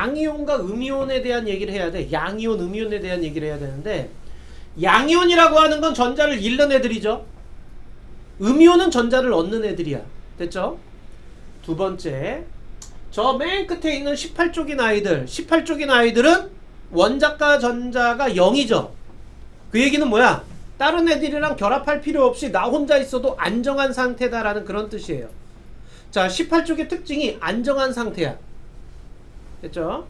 양이온과 음이온에 대한 얘기를 해야 돼. 양이온, 음이온에 대한 얘기를 해야 되는데, 양이온이라고 하는 건 전자를 잃는 애들이죠. 음이온은 전자를 얻는 애들이야. 됐죠? 두 번째, 저 맨 끝에 있는 18쪽인 아이들, 18쪽인 아이들은 원자과 전자가 0이죠. 그 얘기는 뭐야? 다른 애들이랑 결합할 필요 없이 나 혼자 있어도 안정한 상태다라는 그런 뜻이에요. 자, 18쪽의 특징이 안정한 상태야. 됐죠?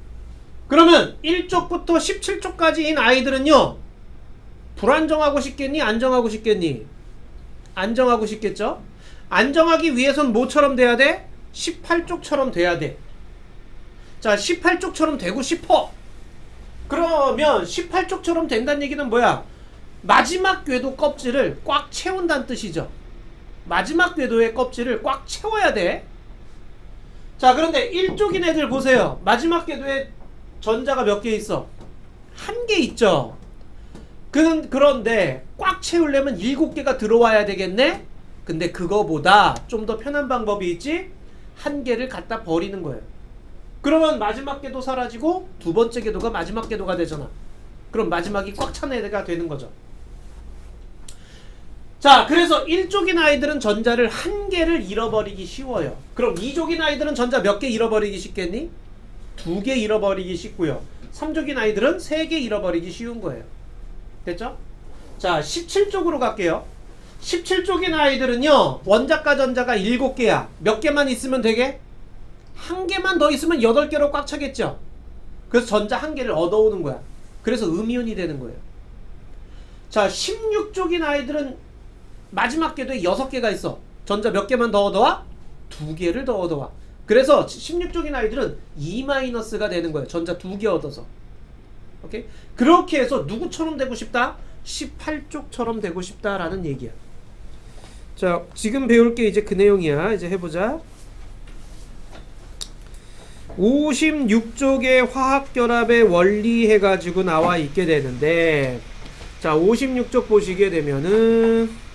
그러면 1쪽부터 17쪽까지인 아이들은요, 불안정하고 싶겠니? 안정하고 싶겠니? 안정하고 싶겠죠? 안정하기 위해선 뭐처럼 돼야 돼? 18쪽처럼 돼야 돼. 자, 18쪽처럼 되고 싶어. 그러면 18쪽처럼 된다는 얘기는 뭐야? 마지막 궤도 껍질을 꽉 채운다는 뜻이죠. 마지막 궤도의 껍질을 꽉 채워야 돼. 자, 그런데 1쪽인 애들 보세요. 마지막 궤도에 전자가 몇 개 있어? 한 개 있죠. 그런데 꽉 채우려면 7개가 들어와야 되겠네? 근데 그거보다 좀 더 편한 방법이 있지? 한 개를 갖다 버리는 거예요. 그러면 마지막 궤도 사라지고 두 번째 궤도가 마지막 궤도가 되잖아. 그럼 마지막이 꽉 찬 애가 되는 거죠. 자, 그래서 1쪽인 아이들은 전자를 한 개를 잃어버리기 쉬워요. 그럼 2쪽인 아이들은 전자 몇 개 잃어버리기 쉽겠니? 2개 잃어버리기 쉽고요. 3쪽인 아이들은 3개 잃어버리기 쉬운 거예요. 됐죠? 자, 17쪽으로 갈게요. 17쪽인 아이들은요, 원자과 전자가 7개야. 몇 개만 있으면 되게? 한 개만 더 있으면 8개로 꽉 차겠죠? 그래서 전자 한 개를 얻어오는 거야. 그래서 음이온이 되는 거예요. 자, 16쪽인 아이들은 마지막 궤도에 6개가 있어. 전자 몇 개만 더 얻어와? 2개를 더 얻어와. 그래서 16쪽인 아이들은 2-가 되는 거예요. 전자 2개 얻어서. 오케이? 그렇게 해서 누구처럼 되고 싶다? 18쪽처럼 되고 싶다라는 얘기야. 자, 지금 배울 게 이제 그 내용이야. 이제 해보자. 56쪽의 화학결합의 원리 해가지고 나와 있게 되는데, 자, 56쪽 보시게 되면은,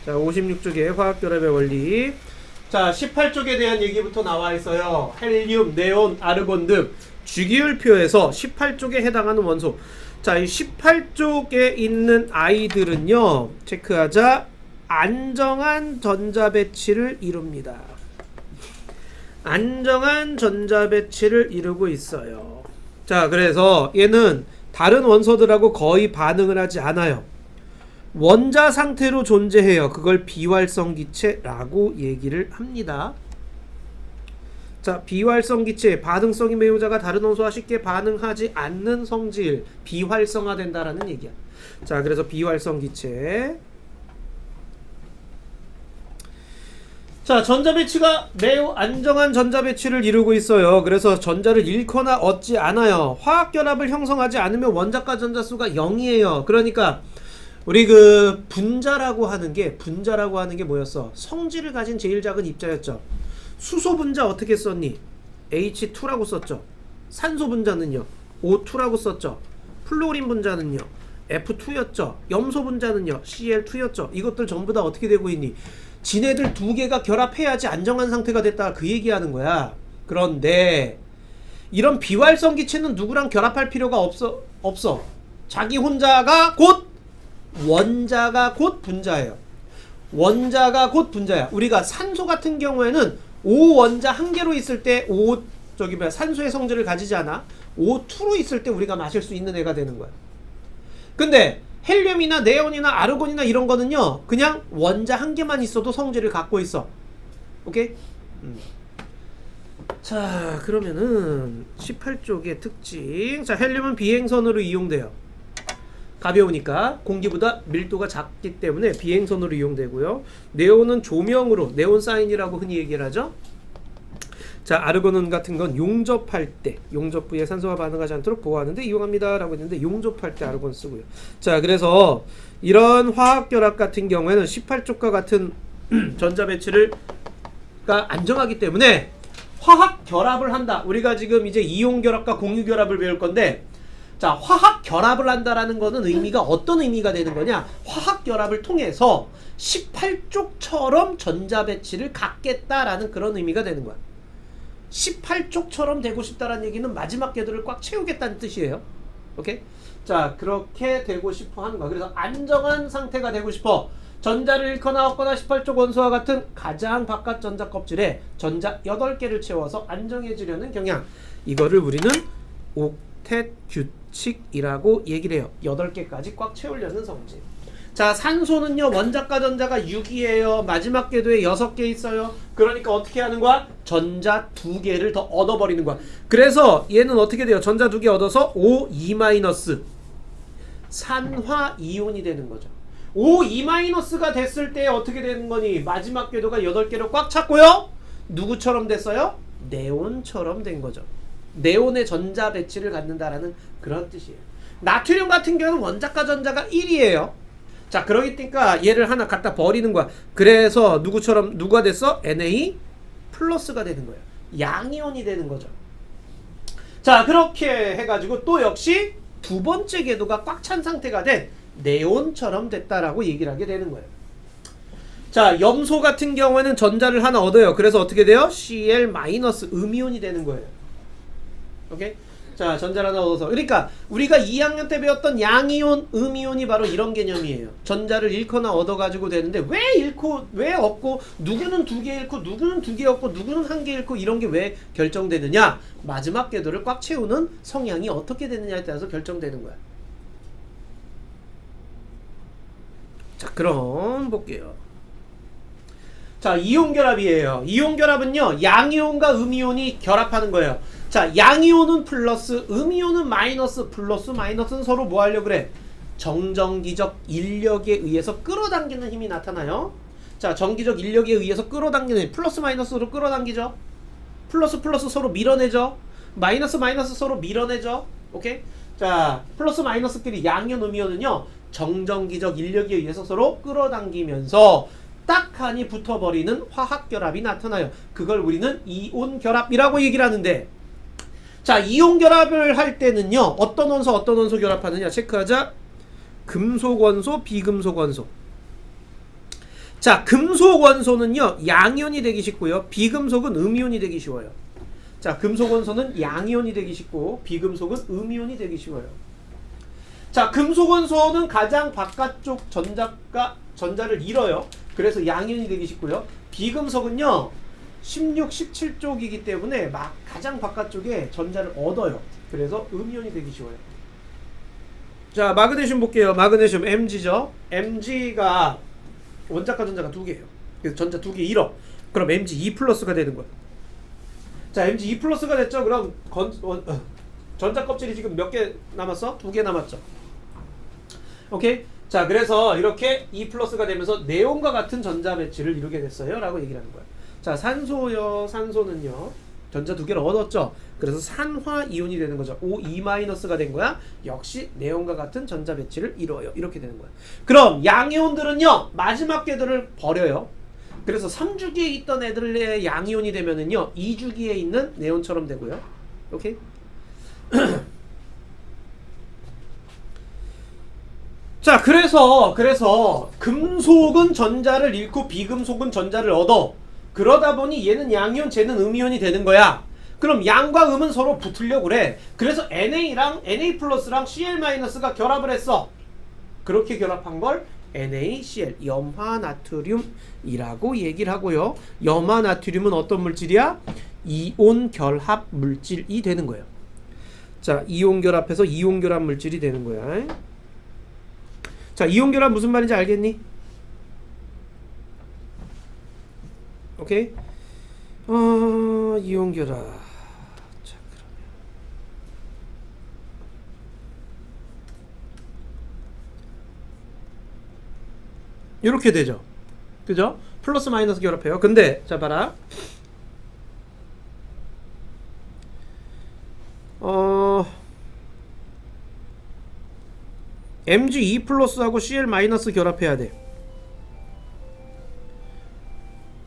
자, 56쪽의 화학결합의 원리. 자, 18쪽에 대한 얘기부터 나와 있어요. 헬륨, 네온, 아르곤 등 주기율표에서 18쪽에 해당하는 원소. 자, 이 18쪽에 있는 아이들은요, 체크하자. 안정한 전자 배치를 이룹니다. 안정한 전자 배치를 이루고 있어요. 자, 그래서 얘는 다른 원소들하고 거의 반응을 하지 않아요. 원자 상태로 존재해요. 그걸 비활성 기체라고 얘기를 합니다. 자, 비활성 기체, 반응성이 매우 작아 다른 원소와 쉽게 반응하지 않는 성질, 비활성화된다라는 얘기야. 자, 그래서 비활성 기체. 자, 전자 배치가 매우 안정한 전자 배치를 이루고 있어요. 그래서 전자를 잃거나 얻지 않아요. 화학 결합을 형성하지 않으면 원자과 전자 수가 0이에요. 그러니까 우리 그 분자라고 하는 게 뭐였어? 성질을 가진 제일 작은 입자였죠. 수소 분자 어떻게 썼니? H2라고 썼죠. 산소 분자는요, O2라고 썼죠. 플로린 분자는요, F2였죠. 염소 분자는요, Cl2였죠. 이것들 전부 다 어떻게 되고 있니? 지네들 2개가 결합해야지 안정한 상태가 됐다, 그 얘기하는 거야. 그런데 이런 비활성 기체는 누구랑 결합할 필요가 없어. 자기 혼자가 곧 원자가 곧 분자예요. 원자가 곧 분자야. 우리가 산소 같은 경우에는 O 원자 한 개로 있을 때 산소의 성질을 가지지 않아. O2로 있을 때 우리가 마실 수 있는 애가 되는 거야. 근데 헬륨이나 네온이나 아르곤이나 이런 거는요, 그냥 원자 한 개만 있어도 성질을 갖고 있어. 오케이? 자, 그러면은 18쪽의 특징. 자, 헬륨은 비행선으로 이용돼요. 가벼우니까 공기보다 밀도가 작기 때문에 비행선으로 이용되고요. 네온은 조명으로, 네온 사인이라고 흔히 얘기를 하죠. 자, 아르곤 같은 건 용접할 때, 용접 부위에 산소가 반응하지 않도록 보호하는데 이용합니다 라고 했는데, 용접할 때 아르곤 쓰고요. 자, 그래서 이런 화학결합 같은 경우에는 18쪽과 같은 전자 배치가 안정하기 때문에 화학결합을 한다. 우리가 지금 이제 이온결합과 공유결합을 배울 건데, 자, 화학결합을 한다라는 거는 의미가 어떤 의미가 되는 거냐? 화학결합을 통해서 18쪽처럼 전자 배치를 갖겠다라는 그런 의미가 되는 거야. 18쪽처럼 되고 싶다라는 얘기는 마지막 궤도를 꽉 채우겠다는 뜻이에요. 오케이? 자, 그렇게 되고 싶어 하는 거야. 그래서 안정한 상태가 되고 싶어. 전자를 잃거나 얻거나 18쪽 원소와 같은 가장 바깥 전자 껍질에 전자 8개를 채워서 안정해지려는 경향. 이거를 우리는 옥텟 규칙이라고 얘기를 해요. 8개까지 꽉 채우려는 성질. 자, 산소는요, 원자과 전자가 6이에요. 마지막 궤도에 6개 있어요. 그러니까 어떻게 하는 거야? 전자 2개를 더 얻어버리는 거야. 그래서 얘는 어떻게 돼요? 전자 2개 얻어서 O2- 산화 이온이 되는 거죠. O2-가 됐을 때 어떻게 되는 거니? 마지막 궤도가 8개로 꽉 찼고요. 누구처럼 됐어요? 네온처럼 된 거죠. 네온의 전자 배치를 갖는다라는 그런 뜻이에요. 나트륨 같은 경우는 원자과 전자가 1이에요. 자, 그러니까 얘를 하나 갖다 버리는 거야. 그래서 누구처럼 누가 됐어? Na 플러스가 되는 거예요. 양이온이 되는 거죠. 자, 그렇게 해가지고 또 역시 두 번째 궤도가 꽉 찬 상태가 된 네온처럼 됐다라고 얘기를 하게 되는 거예요. 자, 염소 같은 경우에는 전자를 하나 얻어요. 그래서 어떻게 돼요? Cl- 음이온이 되는 거예요. 오케이? 자, 전자를 하나 얻어서. 그러니까 우리가 2학년 때 배웠던 양이온, 음이온이 바로 이런 개념이에요. 전자를 잃거나 얻어가지고 되는데 왜 잃고 왜 얻고, 누구는 2개 잃고 누구는 2개 얻고 누구는 1개 잃고, 이런 게 왜 결정되느냐? 마지막 궤도를 꽉 채우는 성향이 어떻게 되느냐에 따라서 결정되는 거야. 자, 그럼 볼게요. 자, 이온결합이에요. 이온결합은요, 양이온과 음이온이 결합하는 거예요. 자, 양이온은 플러스, 음이온은 마이너스. 플러스 마이너스는 서로 뭐 하려고 그래? 정전기적 인력에 의해서 끌어당기는 힘이 나타나요. 자, 전기적 인력에 의해서 끌어당기는 힘. 플러스 마이너스로 끌어당기죠. 플러스 플러스 서로 밀어내죠. 마이너스 마이너스 서로 밀어내죠. 오케이? 자, 플러스 마이너스끼리 양이온, 음이온은요, 정전기적 인력에 의해서 서로 끌어당기면서 딱하니 붙어버리는 화학결합이 나타나요. 그걸 우리는 이온결합이라고 얘기를 하는데, 자, 이온결합을 할 때는요, 어떤 원소 결합하느냐 체크하자. 금속원소, 비금속원소. 자, 금속원소는요, 양이온이 되기 쉽고요, 비금속은 음이온이 되기 쉬워요. 자, 금속원소는 양이온이 되기 쉽고 비금속은 음이온이 되기 쉬워요. 자, 금속원소는 가장 바깥쪽 전자를 잃어요. 그래서 양이온이 되기 쉽고요. 비금속은요, 16, 17쪽이기 때문에 가장 바깥쪽에 전자를 얻어요. 그래서 음이온이 되기 쉬워요. 자, 마그네슘 볼게요. 마그네슘 Mg죠. Mg가 원자과 전자가 2개예요. 그래서 전자 2개 잃어. 그럼 Mg2+가 되는 거야. 자, Mg2+가 됐죠. 그럼 전자 껍질이 지금 몇 개 남았어? 2개 남았죠. 오케이? 자, 그래서 이렇게 2+가 되면서 네온과 같은 전자 배치를 이루게 됐어요 라고 얘기를 하는 거야. 자, 산소요. 산소는요, 전자 2개를 얻었죠. 그래서 산화이온이 되는 거죠. O2-가 된 거야. 역시 네온과 같은 전자 배치를 이루어요. 이렇게 되는 거야. 그럼 양이온들은요, 마지막 궤도를 버려요. 그래서 3주기에 있던 애들의 양이온이 되면은요, 2주기에 있는 네온처럼 되고요. 오케이? 자, 그래서 금속은 전자를 잃고 비금속은 전자를 얻어. 그러다 보니 얘는 양이온, 쟤는 음이온이 되는 거야. 그럼 양과 음은 서로 붙으려고 그래. 그래서 NA랑 Na+랑 Cl-가 결합을 했어. 그렇게 결합한 걸 NaCl, 염화나트륨이라고 얘기를 하고요. 염화나트륨은 어떤 물질이야? 이온 결합 물질이 되는 거예요. 자, 이온 결합해서 이온 결합 물질이 되는 거야. 자, 이온 결합 무슨 말인지 알겠니? 오케이? 이온 결합. 자, 그러면 이렇게 되죠. 그죠? 플러스 마이너스 결합해요. 근데 자, 봐라. Mg2+하고 Cl- 결합해야 돼.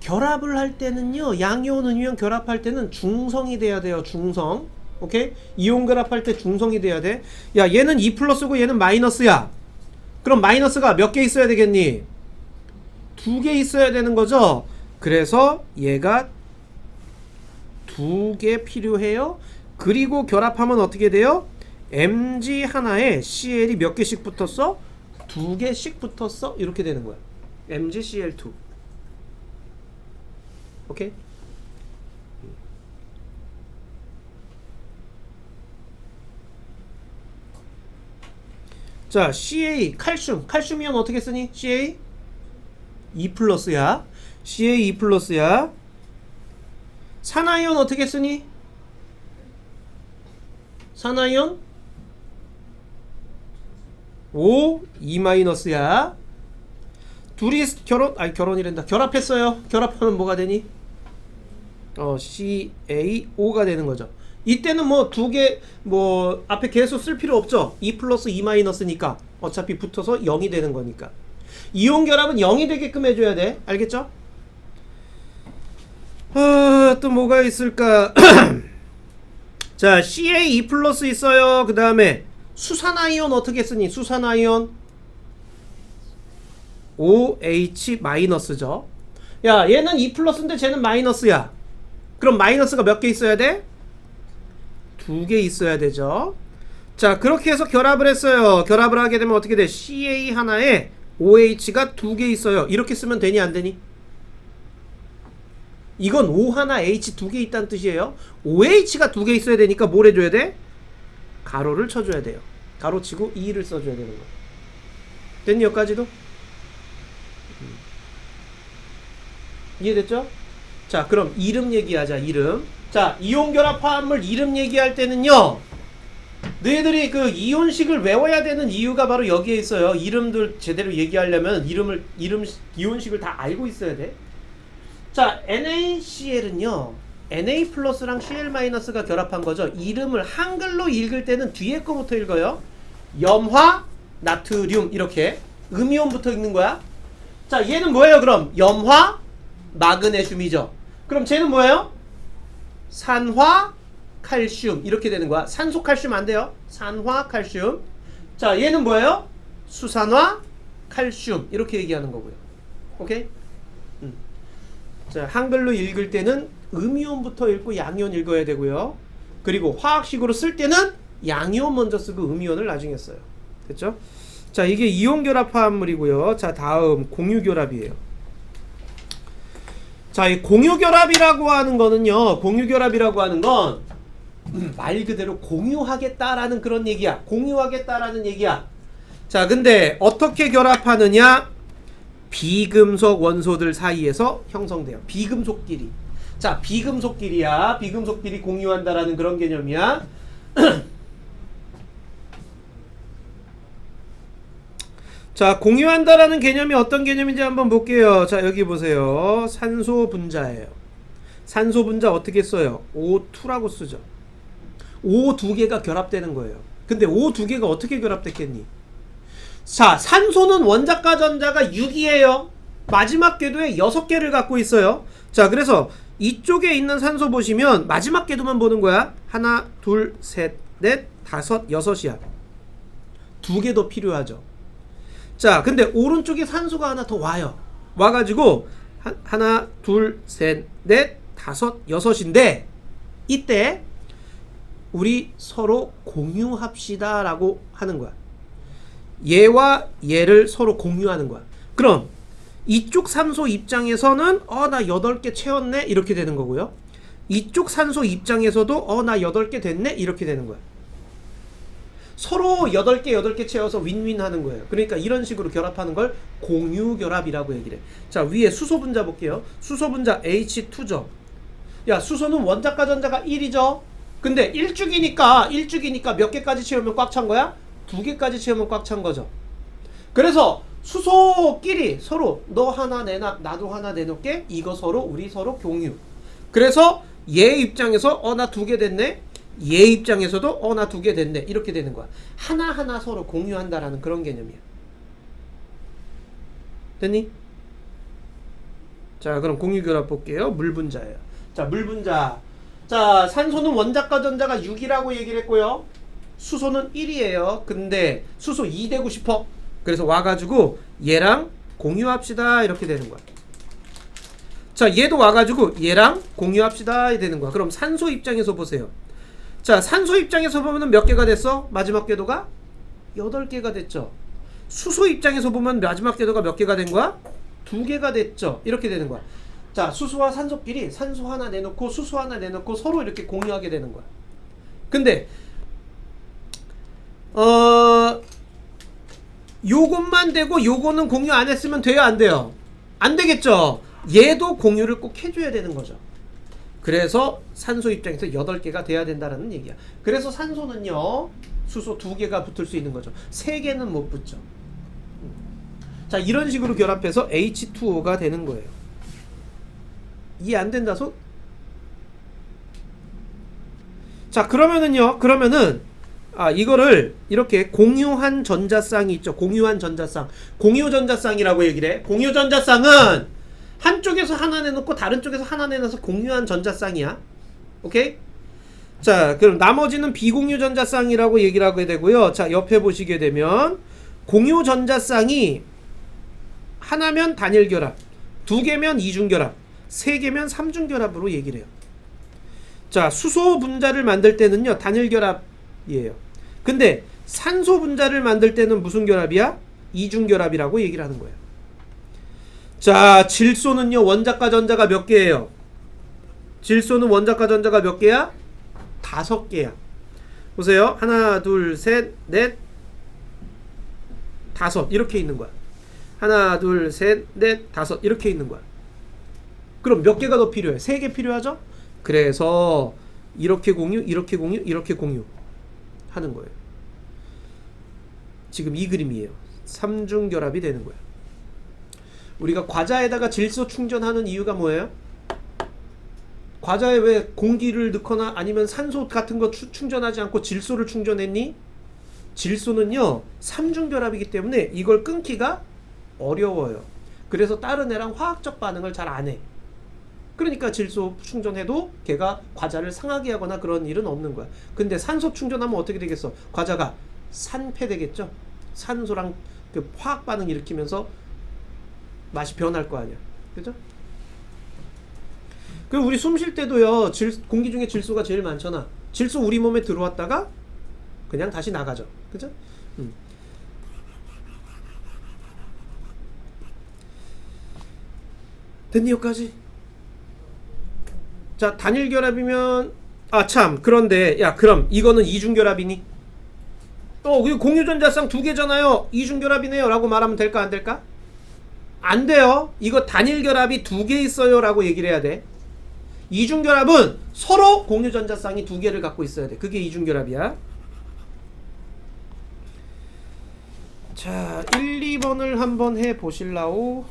결합을 할 때는요, 양이온, 음이온 결합할 때는 중성이 돼야 돼요. 중성. 오케이? 이온 결합할 때 중성이 돼야 돼. 야, 얘는 2+고 얘는 마이너스야. 그럼 마이너스가 몇 개 있어야 되겠니? 2개 있어야 되는 거죠. 그래서 얘가 두 개 필요해요. 그리고 결합하면 어떻게 돼요? Mg 하나에 Cl이 몇 개씩 붙었어? 두 개씩 붙었어? 이렇게 되는 거야. MgCl2. 오케이? 자, Ca 칼슘이면 어떻게 쓰니? Ca 2+야. Ca 2+야. 산화이온 어떻게 쓰니? 산화이온 O 2-야. 둘이 결혼이란다. 결합했어요. 결합하면 뭐가 되니? CaO가 되는 거죠. 이때는 뭐 두 개 뭐 앞에 계속 쓸 필요 없죠. 2+2-니까 어차피 붙어서 0이 되는 거니까. 이온 결합은 0이 되게끔 해줘야 돼. 알겠죠? 또 뭐가 있을까? 자, Ca2+ 있어요. 그 다음에 수산화이온 어떻게 쓰니? 수산화이온 OH-죠. 야, 얘는 2+인데 쟤는 마이너스야. 그럼 마이너스가 몇 개 있어야 돼? 두 개 있어야 되죠. 자, 그렇게 해서 결합을 했어요. 결합을 하게 되면 어떻게 돼? Ca 하나에 OH가 두 개 있어요. 이렇게 쓰면 되니 안 되니? 이건 O 하나 H 두 개 있다는 뜻이에요. OH가 두 개 있어야 되니까 뭘 해줘야 돼? 가로를 쳐줘야 돼요. 가로 치고 2를 써줘야 되는 거. 됐니? 여기까지도? 이해됐죠? 자, 그럼 이름 얘기하자. 이름. 자, 이온 결합 화합물 이름 얘기할 때는요, 너희들이 그 이온식을 외워야 되는 이유가 바로 여기에 있어요. 이름들 제대로 얘기하려면 이온식을 다 알고 있어야 돼. 자, NaCl은요, Na+랑 Cl-가 결합한 거죠. 이름을 한글로 읽을 때는 뒤에 거부터 읽어요. 염화, 나트륨 이렇게 음이온부터 읽는 거야. 자, 얘는 뭐예요? 그럼 염화, 마그네슘이죠. 그럼 쟤는 뭐예요? 산화, 칼슘 이렇게 되는 거야. 산소 칼슘 안 돼요. 산화, 칼슘. 자, 얘는 뭐예요? 수산화, 칼슘 이렇게 얘기하는 거고요. 오케이? 자, 한글로 읽을 때는 음이온부터 읽고 양이온 읽어야 되고요. 그리고 화학식으로 쓸 때는 양이온 먼저 쓰고 음이온을 나중에 써요. 됐죠? 자, 이게 이온 결합 화합물이고요. 자, 다음 공유 결합이에요. 자, 이 공유 결합이라고 하는 거는요. 공유 결합이라고 하는 건 말 그대로 공유하겠다라는 그런 얘기야. 공유하겠다라는 얘기야. 자, 근데 어떻게 결합하느냐? 비금속 원소들 사이에서 형성돼요. 비금속끼리. 자, 비금속끼리야. 비금속끼리 공유한다라는 그런 개념이야. 자, 공유한다라는 개념이 어떤 개념인지 한번 볼게요. 자, 여기 보세요. 산소 분자예요. 산소 분자 어떻게 써요? O2라고 쓰죠. O 두 개가 결합되는 거예요. 근데 O 두 개가 어떻게 결합됐겠니? 자, 산소는 원자과 전자가 6이에요. 마지막 궤도에 6개를 갖고 있어요. 자, 그래서 이쪽에 있는 산소 보시면 마지막 궤도만 보는 거야. 하나, 둘, 셋, 넷, 다섯, 여섯이야. 두 개 더 필요하죠. 자, 근데 오른쪽에 산소가 하나 더 와요. 와가지고 하나, 둘, 셋, 넷, 다섯, 여섯인데 이때 우리 서로 공유합시다 라고 하는 거야. 얘와 얘를 서로 공유하는 거야. 그럼 이쪽 산소 입장에서는 나 8개 채웠네 이렇게 되는 거고요. 이쪽 산소 입장에서도 나 8개 됐네 이렇게 되는 거야. 서로 8개 채워서 윈윈 하는 거예요. 그러니까 이런 식으로 결합하는 걸 공유 결합이라고 얘기를 해. 자, 위에 수소 분자 볼게요. 수소 분자 H2죠. 야, 수소는 원자과 전자가 1이죠. 근데 1죽이니까 몇 개까지 채우면 꽉 찬 거야? 2개까지 채우면 꽉 찬 거죠. 그래서 수소끼리 서로 너 하나 내놔 나도 하나 내놓게 이거 서로 우리 서로 공유. 그래서 얘 입장에서 나 2개 됐네. 얘 입장에서도 나 2개 됐네. 이렇게 되는 거야. 하나하나 서로 공유한다라는 그런 개념이야. 됐니? 자, 그럼 공유결합 볼게요. 물분자예요. 자, 물분자. 자, 산소는 원자과 전자가 6이라고 얘기를 했고요. 수소는 1이에요. 근데 수소 2 되고 싶어. 그래서 와가지고 얘랑 공유합시다. 이렇게 되는 거야. 자, 얘도 와가지고 얘랑 공유합시다 이 되는 거야. 그럼 산소 입장에서 보세요. 자, 산소 입장에서 보면은 몇 개가 됐어? 마지막 궤도가 8개가 됐죠. 수소 입장에서 보면 마지막 궤도가 몇 개가 된 거야? 2개가 됐죠. 이렇게 되는 거야. 자, 수소와 산소끼리 산소 하나 내놓고 수소 하나 내놓고 서로 이렇게 공유하게 되는 거야. 근데 요것만 되고 요거는 공유 안 했으면 돼요, 안 돼요? 안 되겠죠. 얘도 공유를 꼭 해줘야 되는 거죠. 그래서 산소 입장에서 8개가 돼야 된다는 얘기야. 그래서 산소는요, 수소 2개가 붙을 수 있는 거죠. 3개는 못 붙죠. 자, 이런 식으로 결합해서 H2O가 되는 거예요. 이해 안 된다 손? 자, 그러면은 이거를 이렇게 공유한 전자쌍이 있죠. 공유한 전자쌍. 공유 전자쌍이라고 얘기를 해. 공유 전자쌍은 한쪽에서 하나 내놓고 다른 쪽에서 하나 내놔서 공유한 전자쌍이야. 오케이? 자, 그럼 나머지는 비공유 전자쌍이라고 얘기를 하게 되고요. 자, 옆에 보시게 되면 공유 전자쌍이 하나면 단일 결합, 2개면 이중 결합, 3개면 삼중 결합으로 얘기를 해요. 자, 수소 분자를 만들 때는요, 단일 결합이에요. 근데 산소 분자를 만들 때는 무슨 결합이야? 이중 결합이라고 얘기를 하는 거예요. 자, 질소는요, 원자과 전자가 몇 개예요? 질소는 원자과 전자가 몇 개야? 5개야. 보세요. 하나, 둘, 셋, 넷, 5 이렇게 있는 거야. 하나, 둘, 셋, 넷, 5 이렇게 있는 거야. 그럼 몇 개가 더 필요해? 3개 필요하죠? 그래서 이렇게 공유, 이렇게 공유, 이렇게 공유 하는 거예요. 지금 이 그림이에요. 삼중 결합이 되는 거야. 우리가 과자에다가 질소 충전하는 이유가 뭐예요? 과자에 왜 공기를 넣거나 아니면 산소 같은 거 충전하지 않고 질소를 충전했니? 질소는요, 삼중 결합이기 때문에 이걸 끊기가 어려워요. 그래서 다른 애랑 화학적 반응을 잘 안 해. 그러니까 질소 충전해도 걔가 과자를 상하게 하거나 그런 일은 없는 거야. 근데 산소 충전하면 어떻게 되겠어? 과자가 산패되겠죠? 산소랑 그 화학 반응 일으키면서 맛이 변할 거 아니야. 그죠? 그리고 우리 숨 쉴 때도요, 공기 중에 질소가 제일 많잖아. 질소 우리 몸에 들어왔다가 그냥 다시 나가죠. 그죠? 됐니 여기까지? 자, 단일 결합이면 그런데 야, 그럼 이거는 이중 결합이니? 공유 전자쌍 2개잖아요. 이중 결합이네요 라고 말하면 될까 안 될까? 안 돼요. 이거 단일 결합이 2개 있어요 라고 얘기를 해야 돼. 이중 결합은 서로 공유 전자쌍이 2개를 갖고 있어야 돼. 그게 이중 결합이야. 자, 1, 2번을 한번 해 보실라오.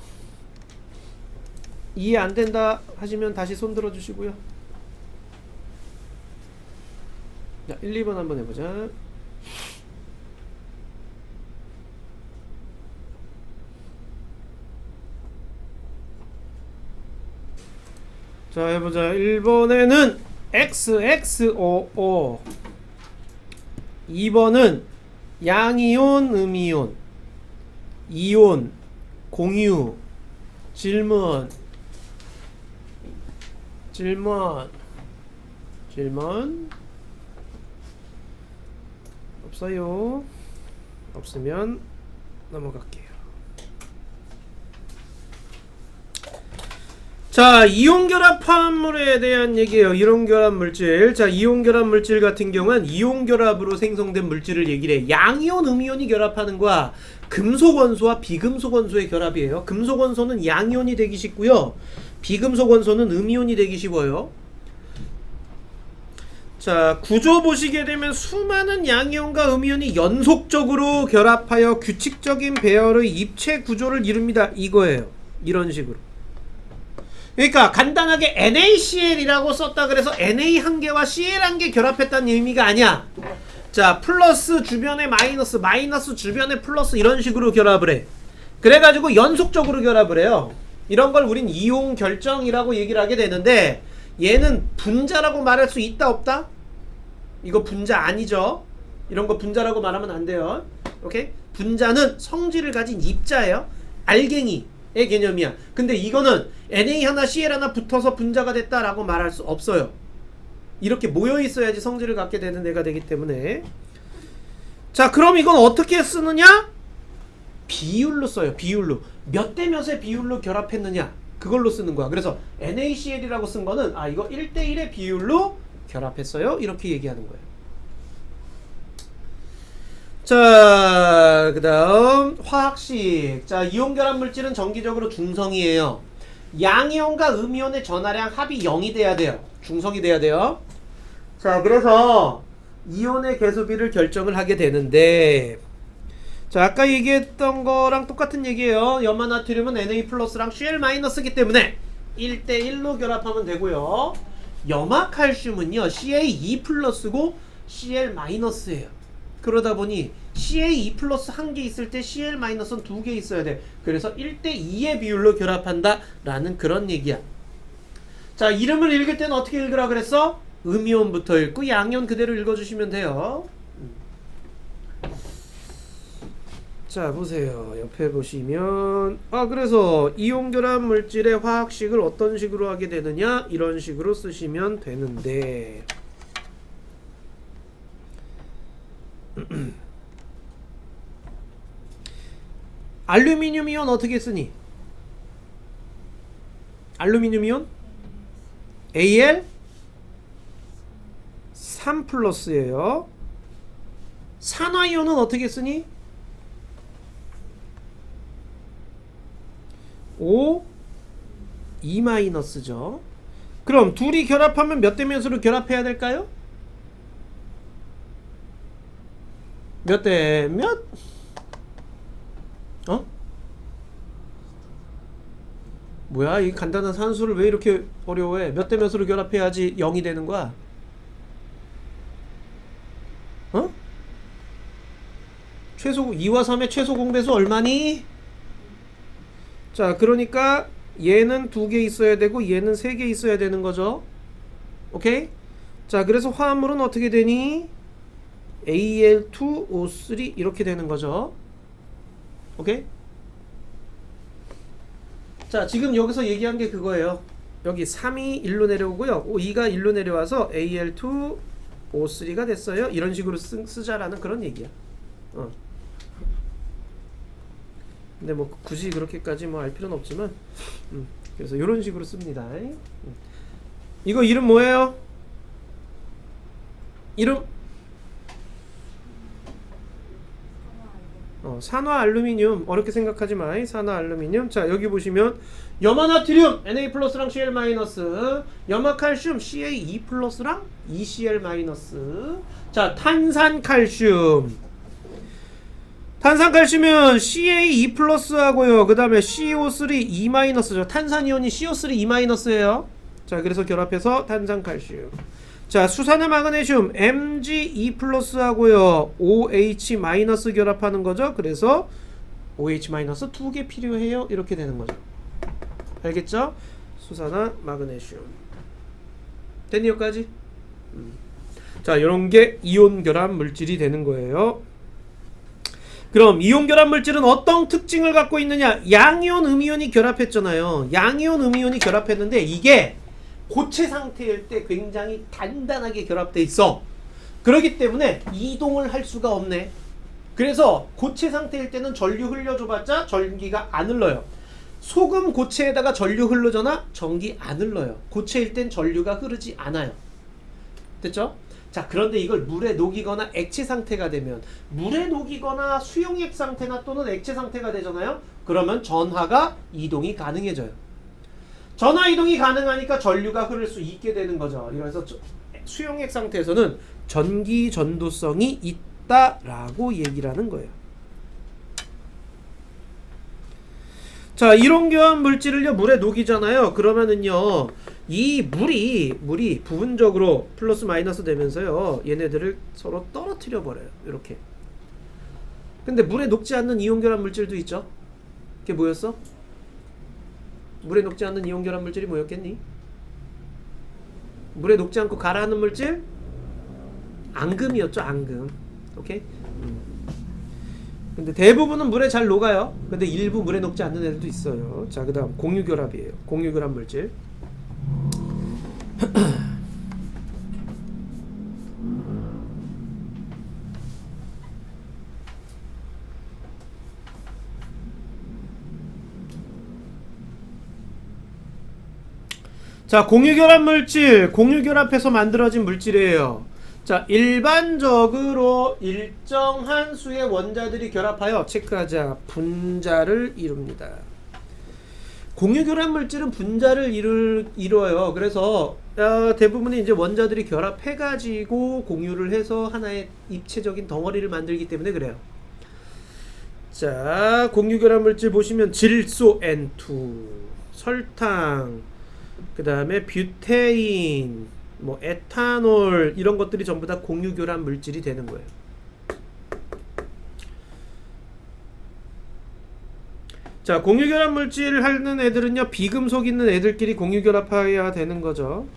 이해 안 된다 하시면 다시 손 들어 주시고요. 자, 1, 2번 한번 해보자. 자, 해보자. 1번에는 XXOO, 2번은 양이온, 음이온, 이온, 공유, 질문 없어요. 없으면 넘어갈게요. 자, 이온결합 화합물에 대한 얘기예요. 이온결합 물질. 자, 이온결합 물질 같은 경우는 이온결합으로 생성된 물질을 얘기를 해. 양이온, 음이온이 결합하는 거야. 금속원소와 비금속원소의 결합이에요. 금속원소는 양이온이 되기 쉽고요, 비금속원소는 음이온이 되기 쉬워요. 자, 구조 보시게 되면 수많은 양이온과 음이온이 연속적으로 결합하여 규칙적인 배열의 입체 구조를 이룹니다. 이거예요. 이런 식으로. 그러니까 간단하게 NaCl이라고 썼다 그래서 Na 한 개와 Cl 한 개 결합했다는 의미가 아니야. 자, 플러스 주변에 마이너스, 마이너스 주변에 플러스 이런 식으로 결합을 해. 그래가지고 연속적으로 결합을 해요. 이런 걸 우린 이온 결정이라고 얘기를 하게 되는데, 얘는 분자라고 말할 수 있다 없다? 이거 분자 아니죠? 이런 거 분자라고 말하면 안 돼요. 오케이? 분자는 성질을 가진 입자예요. 알갱이, 개념이야. 근데 이거는 Na 하나 Cl 하나 붙어서 분자가 됐다라고 말할 수 없어요. 이렇게 모여 있어야지 성질을 갖게 되는 애가 되기 때문에. 자, 그럼 이건 어떻게 쓰느냐? 비율로 써요. 비율로. 몇 대 몇의 비율로 결합했느냐? 그걸로 쓰는 거야. 그래서 NaCl이라고 쓴 거는 이거 1대1의 비율로 결합했어요. 이렇게 얘기하는 거예요. 자, 그 다음 화학식. 자, 이온 결합 물질은 정기적으로 중성이에요. 양이온과 음이온의 전하량 합이 0이 돼야 돼요. 중성이 돼야 돼요. 자, 그래서 이온의 개수비를 결정을 하게 되는데, 자, 아까 얘기했던 거랑 똑같은 얘기예요. 염화나트륨은 Na 플러스랑 Cl 마이너스기 때문에 1대1로 결합하면 되고요. 염화칼슘은요 Ca2 플러스고 Cl 마이너스예요. 그러다 보니 Ca2 플러스 한 개 있을 때 Cl 마이너스는 두 개 있어야 돼. 그래서 1대2의 비율로 결합한다 라는 그런 얘기야. 자, 이름을 읽을 때는 어떻게 읽으라 그랬어? 음이온부터 읽고 양이온 그대로 읽어주시면 돼요. 자, 보세요. 옆에 보시면 그래서 이온 결합 물질의 화학식을 어떤 식으로 하게 되느냐, 이런 식으로 쓰시면 되는데, 알루미늄 이온 어떻게 쓰니? 알루미늄 이온 Al 3 플러스예요. 산화이온은 어떻게 쓰니? O 2 마이너스죠. 그럼 둘이 결합하면 몇 대 몇으로 결합해야 될까요? 몇 대 몇? 뭐야, 이 간단한 산수를 왜 이렇게 어려워해? 몇 대 몇으로 결합해야지 0이 되는 거야? 최소 2와 3의 최소 공배수 얼마니? 자, 그러니까 얘는 2개 있어야 되고 얘는 3개 있어야 되는 거죠. 오케이? 자, 그래서 화합물은 어떻게 되니? Al2O3 이렇게 되는 거죠. 오케이? 자, 지금 여기서 얘기한 게 그거예요. 여기 3이 1로 내려오고요. 2가 1로 내려와서 Al2O3가 됐어요. 이런 식으로 쓰자라는 그런 얘기야. 근데 뭐 굳이 그렇게까지 뭐 알 필요는 없지만, 그래서 이런 식으로 씁니다. 이거 이름 뭐예요? 이름? 산화 알루미늄. 어렵게 생각하지 마. 산화 알루미늄. 자, 여기 보시면 염화나트륨 Na 플러스랑 Cl 마이너스, 염화칼슘 Ca2 플러스랑 2Cl 마이너스. 자, 탄산칼슘. 탄산칼슘은 Ca2 플러스하고요. 그 다음에 CO3 2 마이너스죠. 탄산이온이 CO3 2 마이너스예요. 자, 그래서 결합해서 탄산칼슘. 자, 수산화 마그네슘 Mg2 플러스하고요. OH 마이너스 결합하는 거죠. 그래서 OH 마이너스 2개 필요해요. 이렇게 되는 거죠. 알겠죠? 수산화 마그네슘. 됐니 여기까지? 자, 이런 게 이온 결합 물질이 되는 거예요. 그럼 이온 결합 물질은 어떤 특징을 갖고 있느냐? 양이온, 음이온이 결합했잖아요. 양이온, 음이온이 결합했는데 이게 고체 상태일 때 굉장히 단단하게 결합돼 있어. 그렇기 때문에 이동을 할 수가 없네. 그래서 고체 상태일 때는 전류 흘려줘봤자 전기가 안 흘러요. 소금 고체에다가 전류 흐르잖아? 전기 안 흘러요. 고체일 땐 전류가 흐르지 않아요. 됐죠? 자, 그런데 이걸 물에 녹이거나 액체 상태가 되면, 물에 녹이거나 수용액 상태나 또는 액체 상태가 되잖아요. 그러면 전하가 이동이 가능해져요. 전하 이동이 가능하니까 전류가 흐를 수 있게 되는 거죠. 그래서 수용액 상태에서는 전기 전도성이 있다라고 얘기를 하는 거예요. 자, 이론 교환 물질을요 물에 녹이잖아요. 그러면은요 이 물이 부분적으로 플러스 마이너스 되면서요 얘네들을 서로 떨어뜨려 버려요. 이렇게. 근데 물에 녹지 않는 이온 결합 물질도 있죠. 그게 뭐였어? 물에 녹지 않는 이온 결합 물질이 뭐였겠니? 물에 녹지 않고 가라앉는 물질? 앙금이었죠. 앙금. 오케이? 근데 대부분은 물에 잘 녹아요. 근데 일부 물에 녹지 않는 애들도 있어요. 자, 그 다음 공유결합이에요. 공유결합 물질. 자, 공유결합 물질, 공유결합해서 만들어진 물질이에요. 자, 일반적으로 일정한 수의 원자들이 결합하여 체크하자. 분자를 이룹니다. 공유결합 물질은 분자를 이루어요. 그래서 대부분이 이제 원자들이 결합해가지고 공유를 해서 하나의 입체적인 덩어리를 만들기 때문에 그래요. 자, 공유결합 물질 보시면 질소 N2, 설탕, 그 다음에 뷰테인, 뭐 에탄올 이런 것들이 전부 다 공유결합 물질이 되는 거예요. 자, 공유결합 물질을 하는 애들은요, 비금속 있는 애들끼리 공유결합해야 되는 거죠.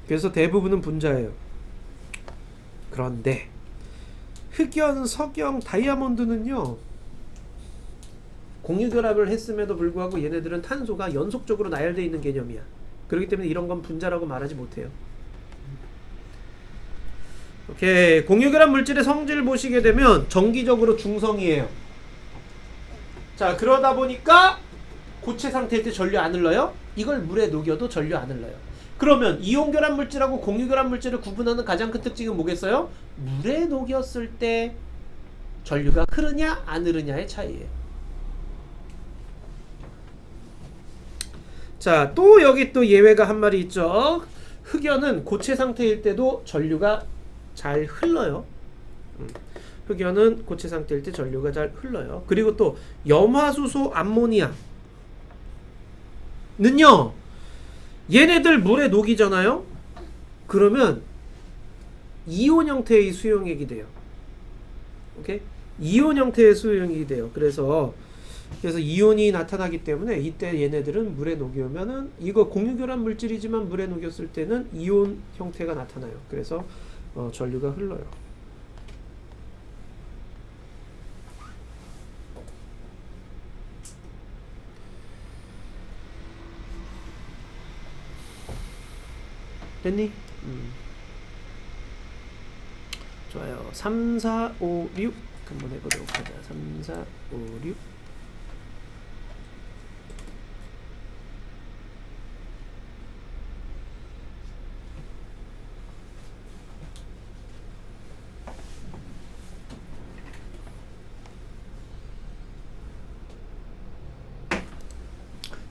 그래서 대부분은 분자예요. 그런데 흑연, 석영, 다이아몬드는요, 공유결합을 했음에도 불구하고 얘네들은 탄소가 연속적으로 나열되어 있는 개념이야. 그렇기 때문에 이런 건 분자라고 말하지 못해요. 오케이. 공유결합 물질의 성질 보시게 되면 정기적으로 중성이에요. 자, 그러다 보니까 고체 상태일 때 전류 안 흘러요. 이걸 물에 녹여도 전류 안 흘러요. 그러면 이온결합 물질하고 공유결합 물질을 구분하는 가장 큰 특징은 뭐겠어요? 물에 녹였을 때 전류가 흐르냐 안 흐르냐의 차이예요. 자, 또 여기 또 예외가 한 마리 있죠. 흑연은 고체 상태일 때도 전류가 잘 흘러요. 흑연은 고체 상태일 때 전류가 잘 흘러요. 그리고 또 염화수소 암모니아 는요, 얘네들 물에 녹이잖아요. 그러면 이온 형태의 수용액이 돼요. 오케이? 이온 형태의 수용액이 돼요. 그래서 이온이 나타나기 때문에 이때 얘네들은 물에 녹이면은, 이거 공유결합 물질이지만 물에 녹였을 때는 이온 형태가 나타나요. 그래서 전류가 흘러요. 됐니? 좋아요. 3, 4, 5, 6 한번 해보도록 하자. 3, 4, 5, 6.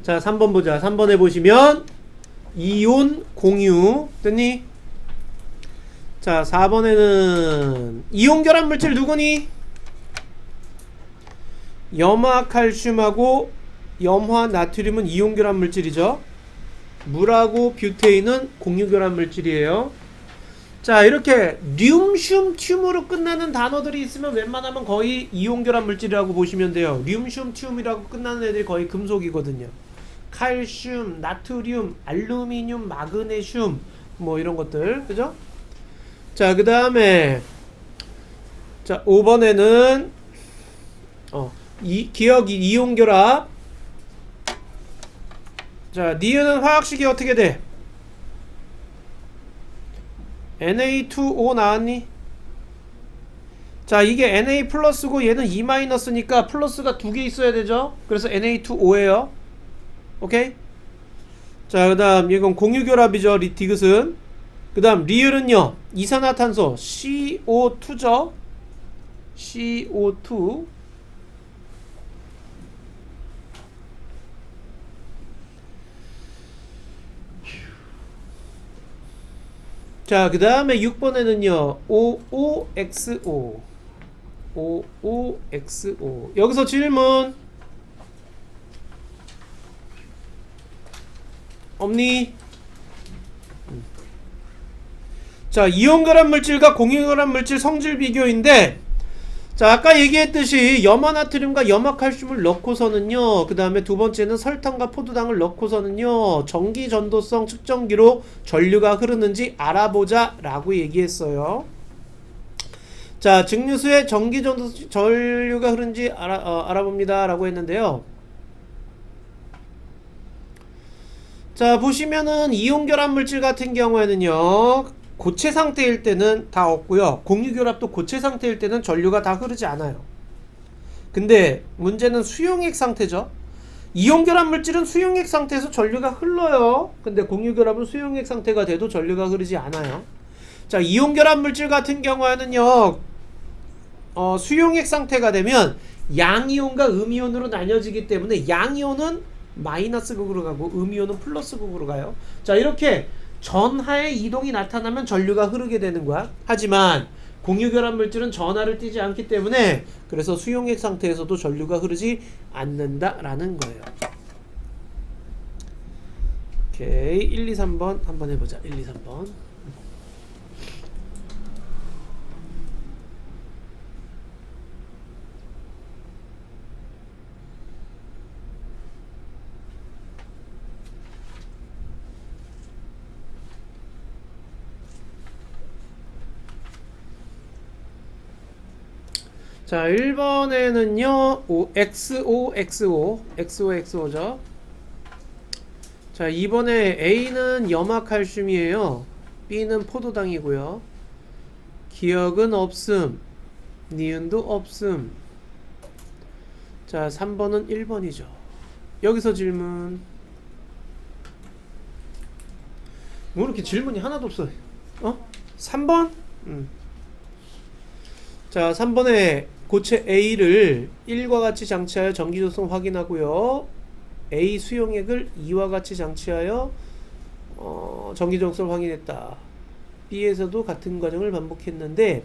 자, 3번 보자. 3번에 보시면 이온 공유 됐니? 자, 4번에는 이온 결합 물질 누구니? 염화 칼슘하고 염화 나트륨은 이온 결합 물질이죠. 물하고 뷰테인은 공유 결합 물질이에요. 자, 이렇게 륨슘 튬으로 끝나는 단어들이 있으면 웬만하면 거의 이온 결합 물질이라고 보시면 돼요. 륨슘 튬이라고 끝나는 애들이 거의 금속이거든요. 칼슘, 나트륨, 알루미늄, 마그네슘 뭐 이런 것들, 그죠? 자, 그 다음에 자, 5번에는 기억 이온 결합. 자, 니은은 화학식이 어떻게 돼? Na2O 나왔니? 자, 이게 Na 플러스고 얘는 E 마이너스니까 플러스가 두 개 있어야 되죠? 그래서 Na2O예요. 오케이? 자, 그 다음 이건 공유결합이죠. 디귿은. 그 다음 리을은요, 이산화탄소 CO2죠. CO2. 자, 그 다음에 6번에는요 OOXO. OOXO. 여기서 질문 없니? 자, 이온결합 물질과 공유결합 물질 성질 비교인데, 자, 아까 얘기했듯이 염화나트륨과 염화칼슘을 넣고서는요, 그 다음에 두 번째는 설탕과 포도당을 넣고서는요, 전기 전도성 측정기로 전류가 흐르는지 알아보자 라고 얘기했어요. 자, 증류수에 전류가 흐른지 알아봅니다 라고 했는데요. 자, 보시면은 이온결합 물질 같은 경우에는요, 고체 상태일 때는 다 없고요, 공유결합도 고체 상태일 때는 전류가 다 흐르지 않아요. 근데 문제는 수용액 상태죠. 이온결합 물질은 수용액 상태에서 전류가 흘러요. 근데 공유결합은 수용액 상태가 돼도 전류가 흐르지 않아요. 자, 이온결합 물질 같은 경우에는요, 수용액 상태가 되면 양이온과 음이온으로 나뉘어지기 때문에 양이온은 마이너스 극으로 가고 음이온은 플러스 극으로 가요. 자, 이렇게 전하의 이동이 나타나면 전류가 흐르게 되는 거야. 하지만 공유결합 물질은 전하를 띠지 않기 때문에 그래서 수용액 상태에서도 전류가 흐르지 않는다라는 거예요. 오케이, 1, 2, 3번 한번 해보자. 1, 2, 3번. 자, 1번에는요 XOXO죠. 자, 2번에 A는 염화칼슘이에요. B는 포도당이고요. 기억은 없음, 니은도 없음. 자, 3번은 1번이죠. 여기서 질문. 뭐 이렇게 질문이 하나도 없어. 3번? 자, 3번에 고체 A를 1과 같이 장치하여 전기조성 확인하고요, A 수용액을 2와 같이 장치하여 전기조성을 확인했다. B에서도 같은 과정을 반복했는데,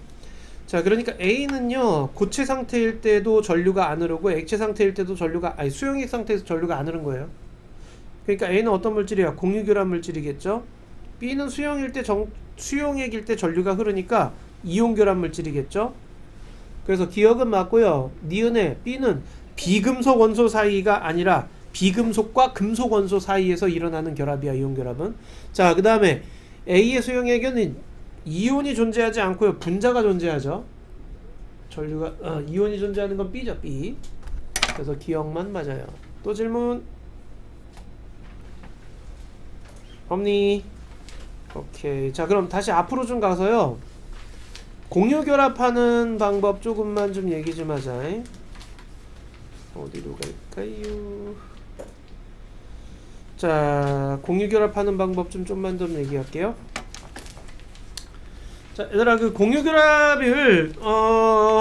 자, 그러니까 A는요 고체 상태일 때도 전류가 안 흐르고 액체 상태일 때도 수용액 상태에서 전류가 안 흐른 거예요. 그러니까 A는 어떤 물질이야? 공유결합 물질이겠죠. B는 수용액일 때 전류가 흐르니까 이온결합 물질이겠죠. 그래서 기억은 맞고요. 니은의 B는 비금속 원소 사이가 아니라 비금속과 금속 원소 사이에서 일어나는 결합이야, 이온 결합은. 자, 그 다음에 A의 수용액에는 이온이 존재하지 않고요, 분자가 존재하죠. 이온이 존재하는 건 B죠, B. 그래서 기억만 맞아요. 또 질문 없니? 오케이. 자, 그럼 다시 앞으로 좀 가서요, 공유결합하는 방법 조금만 좀 얘기 좀 하자. 어디로 갈까요? 자, 공유결합하는 방법 좀만 더 얘기할게요. 자, 얘들아, 그 공유결합을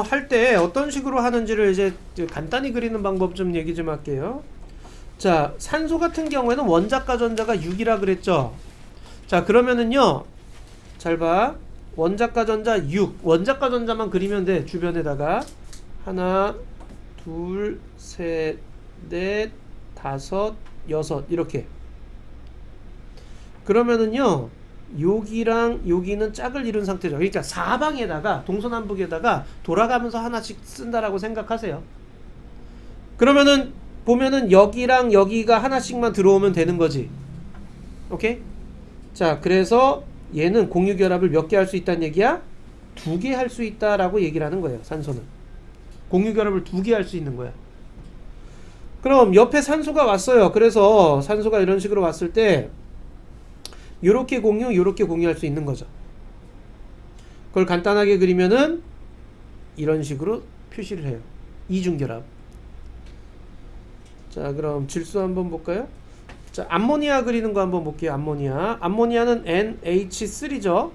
할 때 어떤 식으로 하는지를 이제 간단히 그리는 방법 좀 얘기 좀 할게요. 자, 산소 같은 경우에는 원자과 전자가 6이라 그랬죠. 자, 그러면은요, 잘 봐. 원자과 전자 6, 원자과 전자만 그리면 돼. 주변에다가 하나, 둘, 셋, 넷, 다섯, 여섯, 이렇게. 그러면은요, 여기랑 여기는 짝을 이룬 상태죠. 그러니까 사방에다가, 동서남북에다가 돌아가면서 하나씩 쓴다라고 생각하세요. 그러면은 보면은 여기랑 여기가 하나씩만 들어오면 되는 거지. 오케이? 자, 그래서 얘는 공유결합을 몇 개 할 수 있다는 얘기야? 2개 할 수 있다라고 얘기를 하는 거예요. 산소는 공유결합을 2개 할 수 있는 거야. 그럼 옆에 산소가 왔어요. 그래서 산소가 이런 식으로 왔을 때 요렇게 공유할 수 있는 거죠. 그걸 간단하게 그리면은 이런 식으로 표시를 해요. 이중결합. 자, 그럼 질소 한번 볼까요? 자, 암모니아 그리는 거 한번 볼게요. 암모니아는 NH3죠.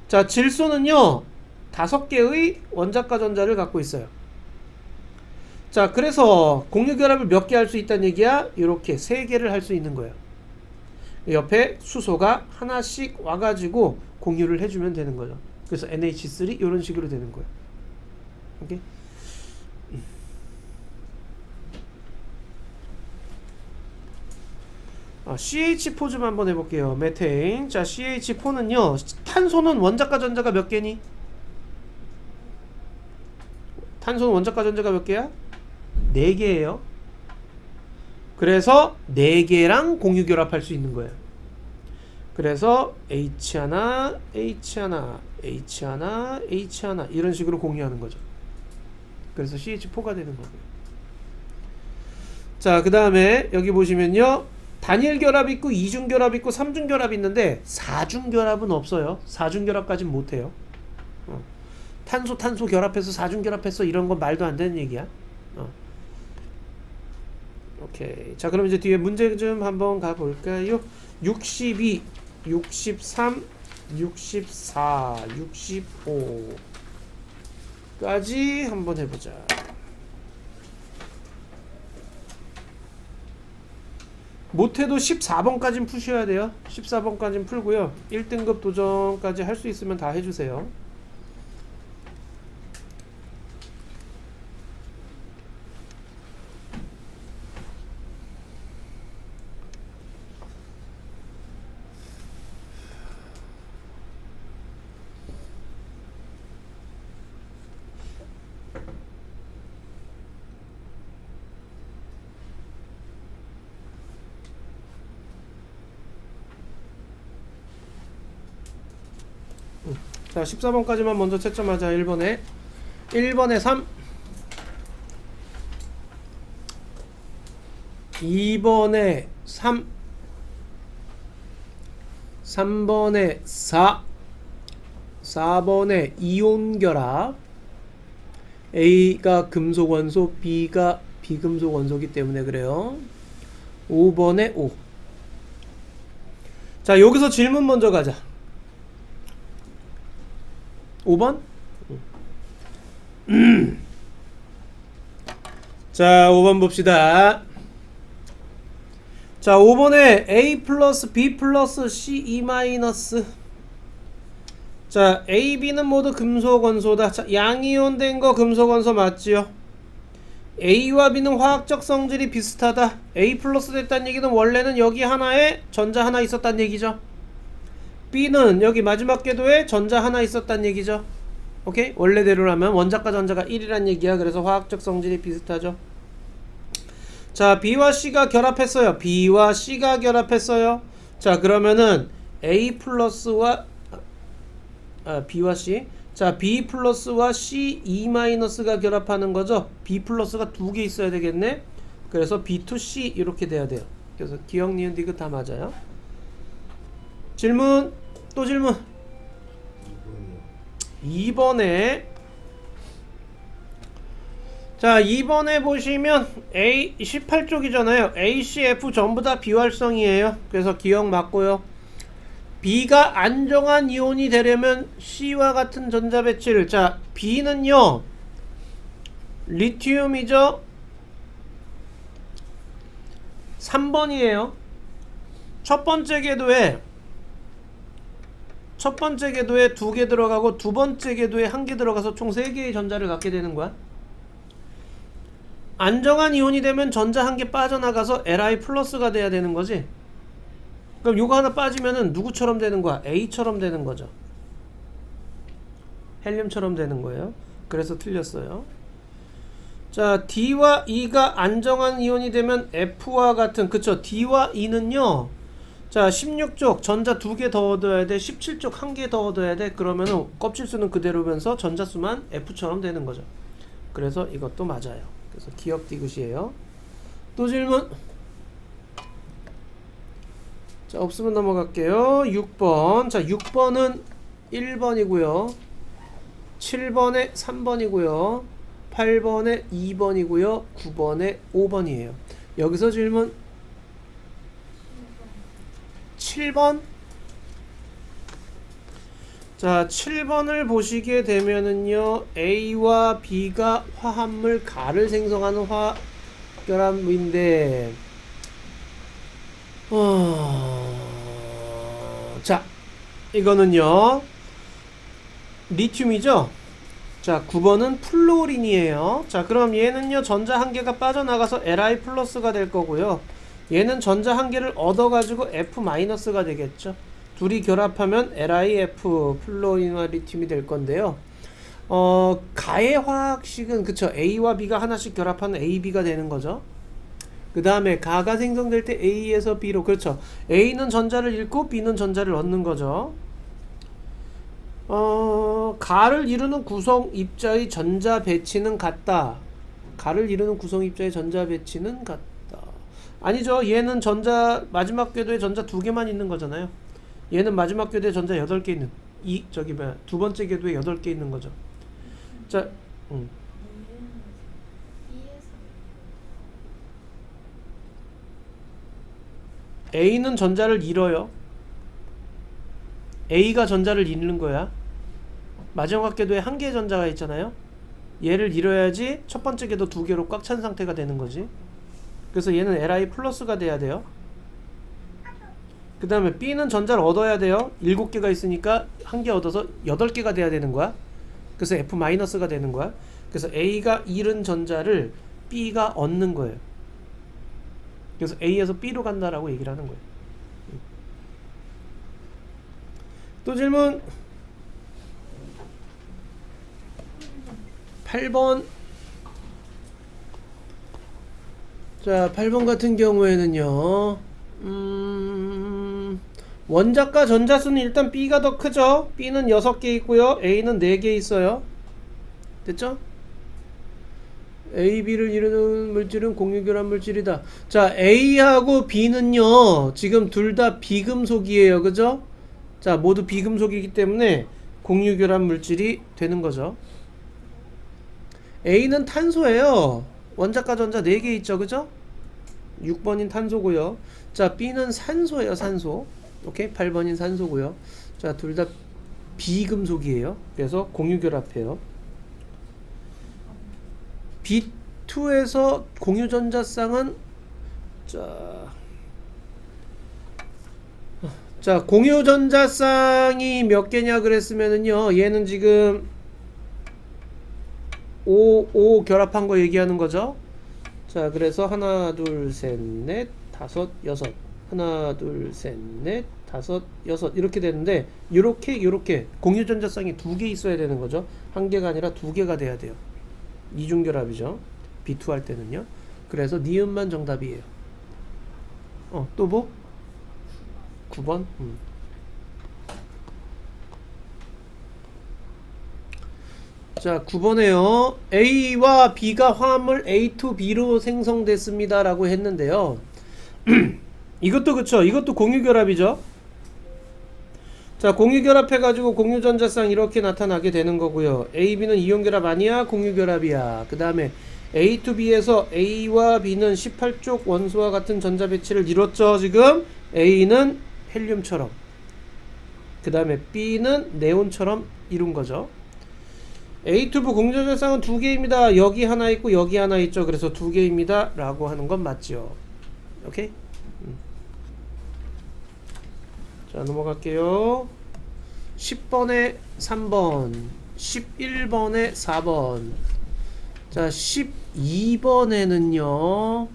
자, 질소는요 5개의 원자과 전자를 갖고 있어요. 자, 그래서 공유결합을 몇 개 할 수 있다는 얘기야? 이렇게 3개를 할 수 있는 거예요. 옆에 수소가 하나씩 와가지고 공유를 해주면 되는 거죠. 그래서 NH3 이런 식으로 되는 거예요. 오케이? CH4 좀 한번 해볼게요. 메테인. 자, CH4는요, 탄소는 원자과 전자가 몇 개니? 탄소는 원자과 전자가 몇 개야? 4개예요. 그래서 4개랑 공유결합할 수 있는 거예요. 그래서 H 하나, H 하나, H 하나, H 하나 이런 식으로 공유하는 거죠. 그래서 CH4가 되는 거고요. 자, 그 다음에 여기 보시면요. 단일 결합 있고 2중 결합 있고 3중 결합 있는데 4중 결합은 없어요. 4중 결합까지는 못해요. 탄소 결합해서 4중 결합했어 이런 건 말도 안 되는 얘기야. 오케이. 자, 그럼 이제 뒤에 문제 좀 한번 가볼까요? 62, 63, 64, 65까지 한번 해보자. 못해도 14번까지는 푸셔야 돼요. 14번까지는 풀고요. 1등급 도전까지 할 수 있으면 다 해주세요. 자, 14번까지만 먼저 채점하자. 1번에 3, 2번에 3, 3번에 4, 4번에 이온 결합. A가 금속 원소, B가 비금속 원소이기 때문에 그래요. 5번에 5. 자, 여기서 질문 먼저 가자. 5번? 자, 5번 봅시다. 자, 5번에 A 플러스 B 플러스 C E 마이너스. 자, A, B는 모두 금속 원소다. 자, 양이온된 거 금속 원소 맞지요? A와 B는 화학적 성질이 비슷하다. A 플러스 됐다는 얘기는 원래는 여기 하나에 전자 하나 있었다는 얘기죠. B는 여기 마지막 궤도에 전자 하나 있었다는 얘기죠. 오케이? 원래대로라면 원자과 전자가 1이란 얘기야. 그래서 화학적 성질이 비슷하죠. 자, B와 C가 결합했어요. B와 C가 결합했어요. 자, 그러면은 A 플러스와 B와 C. 자, B 플러스와 C E 마이너스가 결합하는 거죠. B 플러스가 두 개 있어야 되겠네. 그래서 B to C 이렇게 돼야 돼요. 그래서 기억, 니은, 디귿 다 맞아요. 질문, 또 질문. 2번에 자, 2번에 보시면 A 18쪽이잖아요. A, C, F 전부 다 비활성이에요. 그래서 기억 맞고요. B가 안정한 이온이 되려면 C와 같은 전자 배치를. 자, B는요 리튬이죠. 3번이에요. 첫 번째 궤도에 두 개 들어가고 두 번째 궤도에 한 개 들어가서 총 3개의 전자를 갖게 되는 거야. 안정한 이온이 되면 전자 한 개 빠져나가서 Li 플러스가 돼야 되는 거지. 그럼 요거 하나 빠지면은 누구처럼 되는 거야? A처럼 되는 거죠. 헬륨처럼 되는 거예요. 그래서 틀렸어요. 자, D와 E가 안정한 이온이 되면 F와 같은, 그쵸? D와 E는요, 자, 16쪽 전자 2개 더 얻어야 돼. 17쪽 1개 더 얻어야 돼. 그러면은 껍질수는 그대로면서 전자수만 F처럼 되는 거죠. 그래서 이것도 맞아요. 그래서 기억 디귿이에요. 또 질문. 자, 없으면 넘어갈게요. 6번. 자, 6번은 1번이고요. 7번에 3번이고요. 8번에 2번이고요. 9번에 5번이에요. 여기서 질문. 7번. 자, 7번을 보시게 되면은요, A와 B가 화합물 가를 생성하는 화결합인데, 자, 이거는요, 리튬이죠? 자, 9번은 플로린이에요. 자, 그럼 얘는요, 전자 한 개가 빠져나가서 Li 플러스가 될 거고요. 얘는 전자 한 개를 얻어가지고 F 마이너스가 되겠죠. 둘이 결합하면 LiF 플로린과 리튬이 될 건데요. 가의 화학식은 그쵸, A와 B가 하나씩 결합하는 AB가 되는 거죠. 그 다음에 가가 생성될 때 A에서 B로, 그렇죠. A는 전자를 잃고 B는 전자를 얻는 거죠. 가를 이루는 구성 입자의 전자 배치는 같다. 가를 이루는 구성 입자의 전자 배치는 같다. 아니죠. 얘는 전자 마지막 궤도에 전자 2개만 있는 거잖아요. 얘는 마지막 궤도에 전자 8개 있는, 두 번째 궤도에 8개 있는 거죠. 자, A는 전자를 잃어요. A가 전자를 잃는 거야. 마지막 궤도에 1개의 전자가 있잖아요. 얘를 잃어야지 첫 번째 궤도 2개로 꽉 찬 상태가 되는 거지. 그래서 얘는 Li 플러스가 돼야 돼요. 그 다음에 B는 전자를 얻어야 돼요. 7개가 있으니까 1개 얻어서 8개가 돼야 되는 거야. 그래서 F 마이너스가 되는 거야. 그래서 A가 잃은 전자를 B가 얻는 거예요. 그래서 A에서 B로 간다라고 얘기를 하는 거예요. 또 질문. 8번. 자, 8번 같은 경우에는요, 원자과 전자수는 일단 B가 더 크죠. B는 6개 있고요, A는 4개 있어요. 됐죠? A, B를 이루는 물질은 공유결합 물질이다. 자, A하고 B는요, 지금 둘 다 비금속이에요. 그죠? 자, 모두 비금속이기 때문에 공유결합 물질이 되는 거죠. A는 탄소예요. 원자과 전자 4개 있죠. 그죠? 6번인 탄소고요. 자, B는 산소예요. 산소. 오케이? 8번인 산소고요. 자, 둘 다 비금속이에요. 그래서 공유결합해요. B2에서 공유전자쌍은 자, 공유전자쌍이 몇 개냐 그랬으면은요, 얘는 지금 5 결합한 거 얘기하는 거죠. 자, 그래서 하나, 둘, 셋, 넷, 다섯, 여섯. 하나, 둘, 셋, 넷, 다섯, 여섯. 이렇게 되는데, 요렇게 공유전자쌍이 2개 있어야 되는 거죠. 1개가 아니라 2개가 돼야 돼요. 이중결합이죠. B2 할 때는요. 그래서 니은만 정답이에요. 또 뭐? 9번? 자, 9번에요. A와 B가 화합물 A2B로 생성됐습니다 라고 했는데요. 이것도 그쵸. 이것도 공유결합이죠. 자, 공유결합해가지고 공유전자쌍 이렇게 나타나게 되는 거고요. A, B는 이온결합 아니야? 공유결합이야. 그 다음에 A2B에서 A와 B는 18쪽 원소와 같은 전자 배치를 이뤘죠. 지금 A는 헬륨처럼, 그 다음에 B는 네온처럼 이룬 거죠. A2B 공유전자쌍은 2개입니다. 여기 하나 있고 여기 하나 있죠. 그래서 2개입니다 라고 하는 건 맞죠. 오케이? 자, 넘어갈게요. 10번에 3번, 11번에 4번. 자, 12번에는요,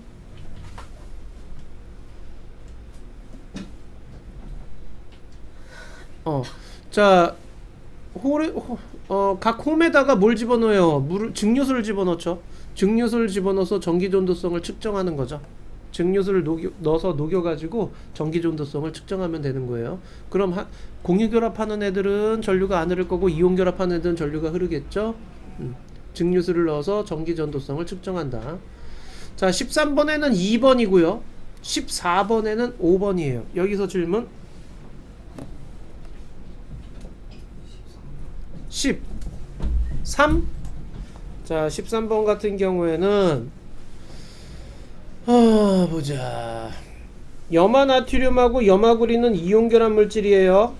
자, 각 홈에다가 뭘 집어넣어요? 증류수를 집어넣죠. 증류수를 집어넣어서 전기전도성을 측정하는 거죠. 증류수를 넣어서 녹여가지고 전기전도성을 측정하면 되는 거예요. 그럼 공유결합하는 애들은 전류가 안 흐를 거고, 이온결합하는 애들은 전류가 흐르겠죠. 증류수를 넣어서 전기전도성을 측정한다. 자, 13번에는 2번이고요 14번에는 5번이에요 여기서 질문. 13. 자, 13번 같은 경우에는 보자. 염화나트륨하고 염화구리는 이온결합 물질이에요.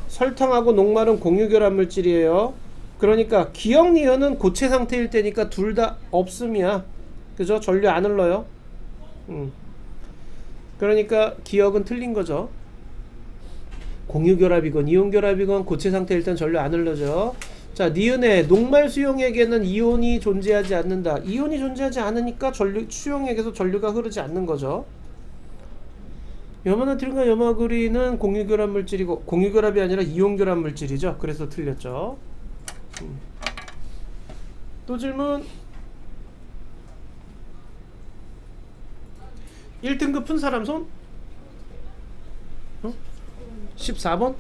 설탕하고 녹말은 공유결합 물질이에요. 그러니까 기역니은은 고체 상태일 때니까 둘 다 없음이야. 그죠? 전류 안 흘러요. 그러니까 기역은 틀린 거죠. 공유결합이건 이온결합이건 고체 상태일 땐 전류 안 흘러죠. 자, 니은의 녹말 수용액에는 이온이 존재하지 않는다. 이온이 존재하지 않으니까 수용액에서 전류가 흐르지 않는 거죠. 염화나트륨과 염화구리는 공유결합 물질이고, 공유결합이 아니라 이온결합 물질이죠. 그래서 틀렸죠. 또 질문. 1등급 푼 사람 손? 14번?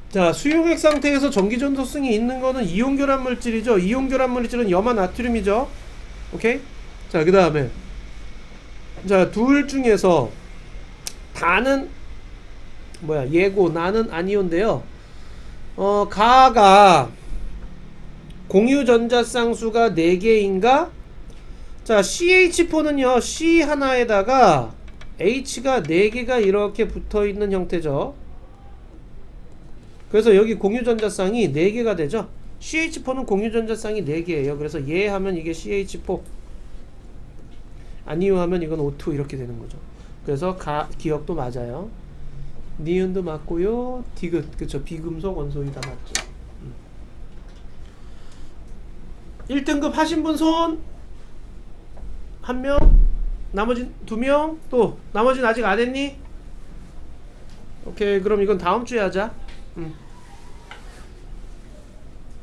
자, 수용액 상태에서 전기전도성이 있는 거는 이온결합 물질이죠. 이온결합 물질은 염화 나트륨이죠. 오케이? 자, 그 다음에 자, 둘 중에서 다는 뭐야, 얘고 나는 아니온데요. 가가 공유 전자쌍수가 4개인가? 자, CH4는요, C 하나에다가 H가 4개가 이렇게 붙어 있는 형태죠. 그래서 여기 공유 전자쌍이 4개가 되죠. CH4는 공유 전자쌍이 4개예요. 그래서 얘 하면 이게 CH4, 아니요 하면 이건 O2 이렇게 되는 거죠. 그래서 기억도 맞아요. 니은도 맞고요. 디귿, 그쵸, 비금속 원소이다 맞죠. 1등급 하신 분 손? 1명? 나머지 2명? 또 나머지는 아직 안 했니? 오케이, 그럼 이건 다음 주에 하자.